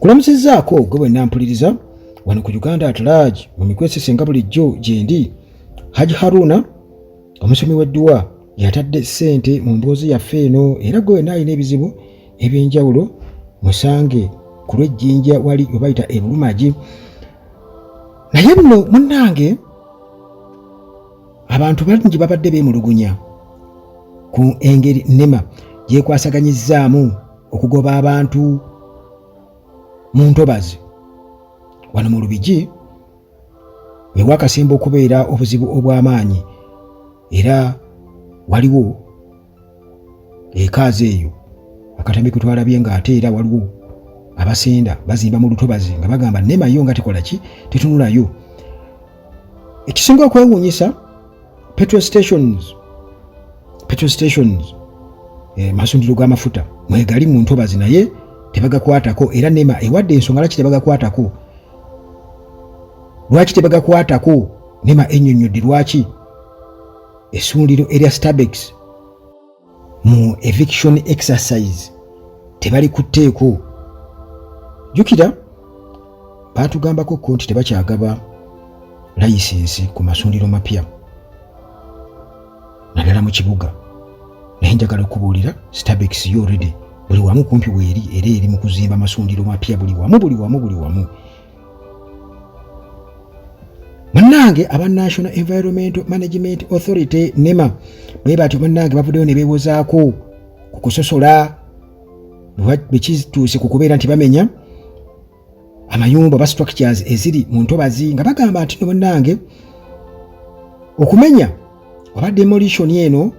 Kulamusizaako gwe bwenna mpuliriza wano ku Uganda at large mu mikwesese nga bulijjo gyendi. Haji Haruna omusomi w'edduwa yatadde ssente mu mboozi yaffe eno era gwe wenna alina ebizibu eby'enjawulo musange ku lw'ejjinja wali we bayita ebulumagi. Naye buno munnange abantu bangi babadde beemulugunya ku engeri NEMA gyekwasaganyizaamu okugoba abantu mu ntobazi wano mu Lubigi ewakasemba okubeera obuzibu obw'amaanyi era waliwo ekaazi eyo akatambi kwe twalabye ng'ate era waliwo abasenda bazimba mu lutobazi nga bagamba NEMA yo nga tekola ki tetunulayo. Ekisinga okwewuunyisa petrol stations masundiro g'amafuta mwegali mu ntobazi naye tebagakwatako era NEMA ewadde ensonga lwaki tebagakwatako. Lwaki tebagakwatako? NEMA ennyonnyodde lwaki essundiro erya Starbex mu eviction exercise tebali ku tteeko. Jukira baatugambako ko nti tebakyagaba layisensi ku masundiro mapya naddala mu kibuga, naye njagala okubuulira Starbex yo already buli wamu kumpi weeri era eri mu kuzimba masundiro mapya buli wamu. Munnange aba National Environmental Management Authority NEMA bwe batyo munnange bavuddeyo ne beewozaako ku kusosola bwe kituuse ku kubeera nti bamenya amayumba ba structures eziri mu ntobazi nga bagamba nti munnange okumenya oba demolition eno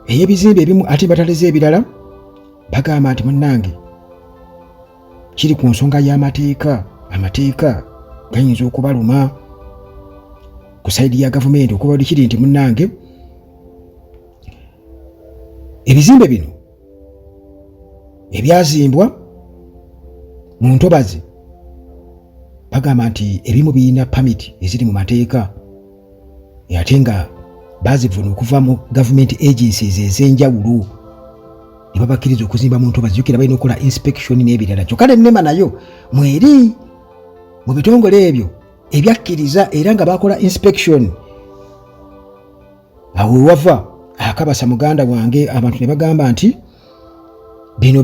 ey'ebizimbe ebimu ate bataleze ebirala bagamba nti munnange kiri ku nsonga y'amateeka gayinza okubaluma ku saidi ya gavumenti okuba kiri nti munnange ebizimbe bino ebyazimbwa mu ntobazi bagamba nti ebimu birina pamiti eziri mu mateeka ate nga bazivuna okuva mu government agencies ez'enjawulo ne babakkiriza okuzimba mu ntobazi. Jukira balina okukola inspection n'ebirala kyokka ne NEMA nayo mweri mu bitongole ebyo ebyakkiriza era nga bakola inspection. Awo wava akabasa muganda wange abantu ne bagamba nti bino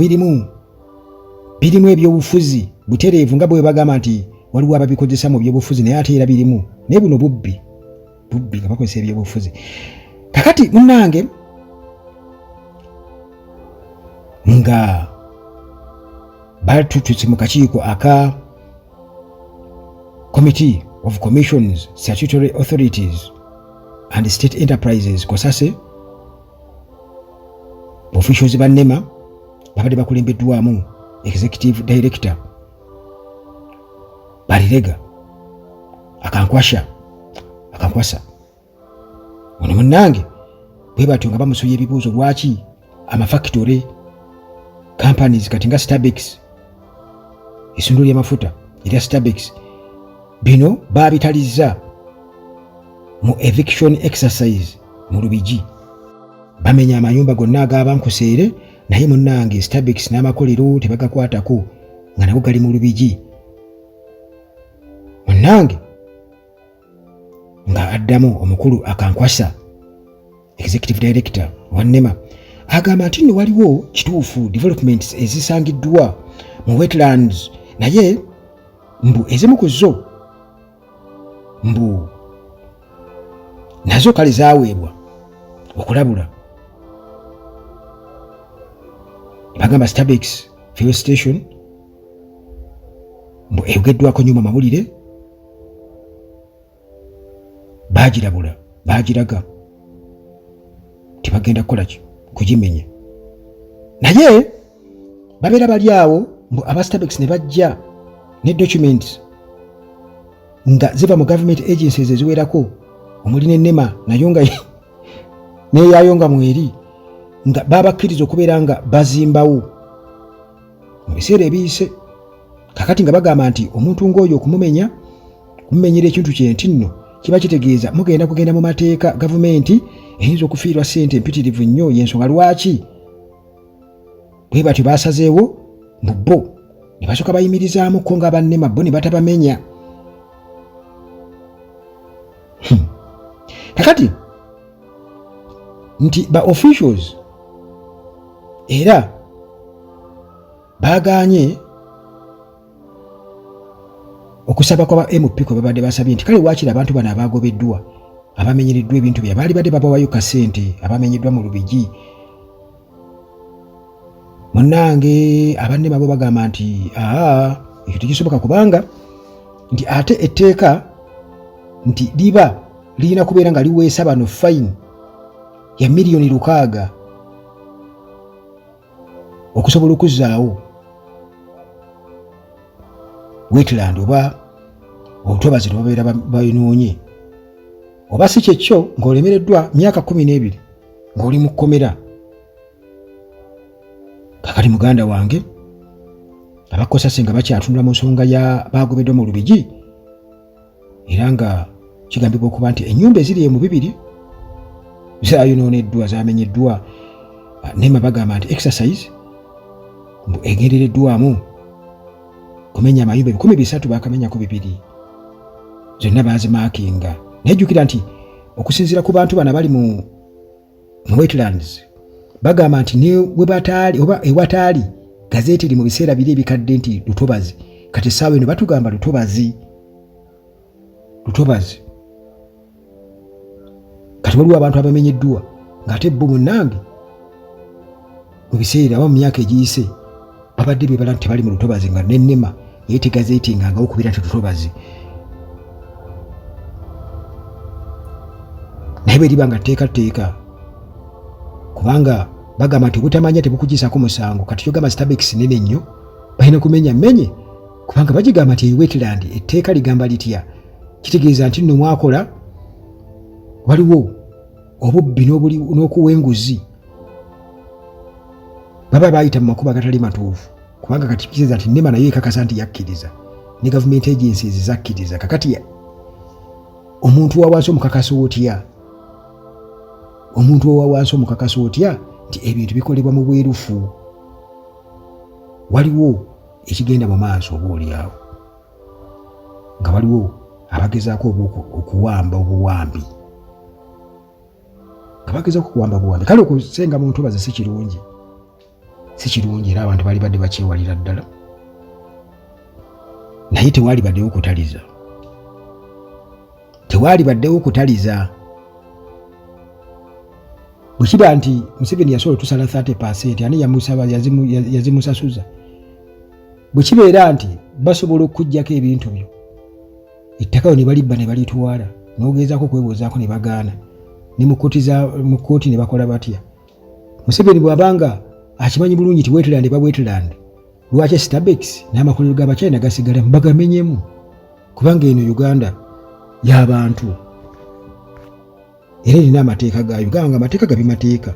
birimu ebyobufuzi butereevu nga bwe bagamba nti waliwo ababikozesa mu byobufuzi naye ate era birimu naye buno bubbi nga bakozesa ebyobufuzi. Kakati munnange nga batutuse mu kakiiko aka Committee of Commissions, Statutory Authorities and State Enterprises Kosase officials ba NEMA babadde bakulembeddwamu Executive Director Barirega akankwasa ono munnange bwe batyo nga bamusoya ebibuuzo lwaki amafactory companies kati nga Starbex essundiro ly'amafuta erya Starbex bino babitalizza mu eviction exercise mu Lubigi bamenya amayumba gonna ag'abankuseere naye munnange Starbex n'amakolero tebagakwatako nga nago gali mu Lubigi. Munnange nga addamu omukulu akankwasa Executive Director wa NEMA agamba nti nno waliwo kituufu developments ezisangiddwa mu wetlands naye mbu ezimu ku zo mbu nazo kale zaaweebwa okulabula. Bagamba Starbex fuel station mbu eyogeddwako nnyo mu mawulire baagirabula baagiraga tibagenda kukola ki kugimenya naye babeera bali awo mbu aba Starbex ne bajja ne documents nga ziva mu government agencies eziwerako omuli ne NEMA nayo nga neeyayo nga mweri nga babakkiriza okubeera nga bazimbawo mu biseera ebiyise. Kakati nga bagamba nti omuntu ng'oyo okumumenyera ekintu kyenti nno kiba kitegeeza mugenda kugenda mu mateeka gavumenti eyinza okufiirwa ssente empitirivu nnyo. Y'ensonga lwaki bwe batyo basazeewo mu bo ne basooka bayimirizaamuko nga bannema bo ne batabamenya. Kakati nti ba officials era baaganye okusaba kwa ba MP kwe babadde basabye nti kale waakiri abantu bano abaagobeddwa abamenyereddwa ebintu bya baali badde babawayo kasente abamenyeddwa mu Lubigi. Munnange abannema bo bagamba nti ekyo tekisoboka kubanga nti ate etteeka nti liba lirina kubeera nga liweesa bano fine ya miliyoni 600 okusobola okuzzaawo wetland oba obutobazi babeera bayinoonye, oba si kyekyo ng'olemereddwa myaka 12 ng'oli mu kkomera. Kakati muganda wange abakosase nga bakyatunula mu nsonga ya baagobeddwa mu Lubigi era nga kigambibwa okuba nti ennyumba eziri mu 2 zaayonooneddwa zaamenyeddwa. Nema bagamba nti exercise egendereddwamu kumenya amayumba 300 bakamenyako 2 zonna baazimaakinga. Nejjukira nti okusinziira ku bantu bano bali mu wetlands bagamba nti ne we bataali oba ewataali gazeti eri mu biseera biri ebikadde nti lutobazi, kati essaawa eno batugamba lutobazi. Kati waliwo abantu abamenyeddwa ng'ate bo munnange mu biseera oba mu myaka egiyise babadde beebala nti tebali mu lutobazi nga nennema yeete gazeti nga okubira nti lutobazi. Naye bwe liba nga tteeka kubanga bagamba nti obutamanya tebukugisaako musango. Kati kyogamba Starbex nene nnyo balina kumenya menye kubanga bagigamba nti wetland etteeka ligamba litya, kitegeeza nti nno mwakola waliwo obubbi n'okuwa enguzi baba bayita mu makubo agatali matuufu kubanga kati kitegeeza nti Nema nayo ekakasa nti yakkiriza ne government agencies zakkiriza. Kakati omuntu wa wansi omukakasa otya? Omuntu wa wansi omukakasa otya nti ebintu bikolebwa mu bwerufu? Waliwo ekigenda mu maaso oboolyawo nga waliwo abagezaako okuwamba obuwambi, kale okusenga mu ntobazi si kirungi era abantu baali badde bakyewalira ddala, naye tewaali baddewo kutaliza. Bwe kiba nti Museveni yasobola otusala 30% ani yazimusasuza, bwe kibeera nti basobola okujjako ebintu byo ettakayo ne balibba ne balitwala n'ogezaako okwebuuzaako ne bagaana ne mu kkooti ne bakola batya. Museveni bw'abanga akimanyi bulungi nti wetland eba wetland, lwaki Starbex n'amakolero g'Abachina gasigala bagamenyemu? Kubanga eno Uganda y'abantu era erina amateeka gaayo, ganga amateeka gabi mateeka.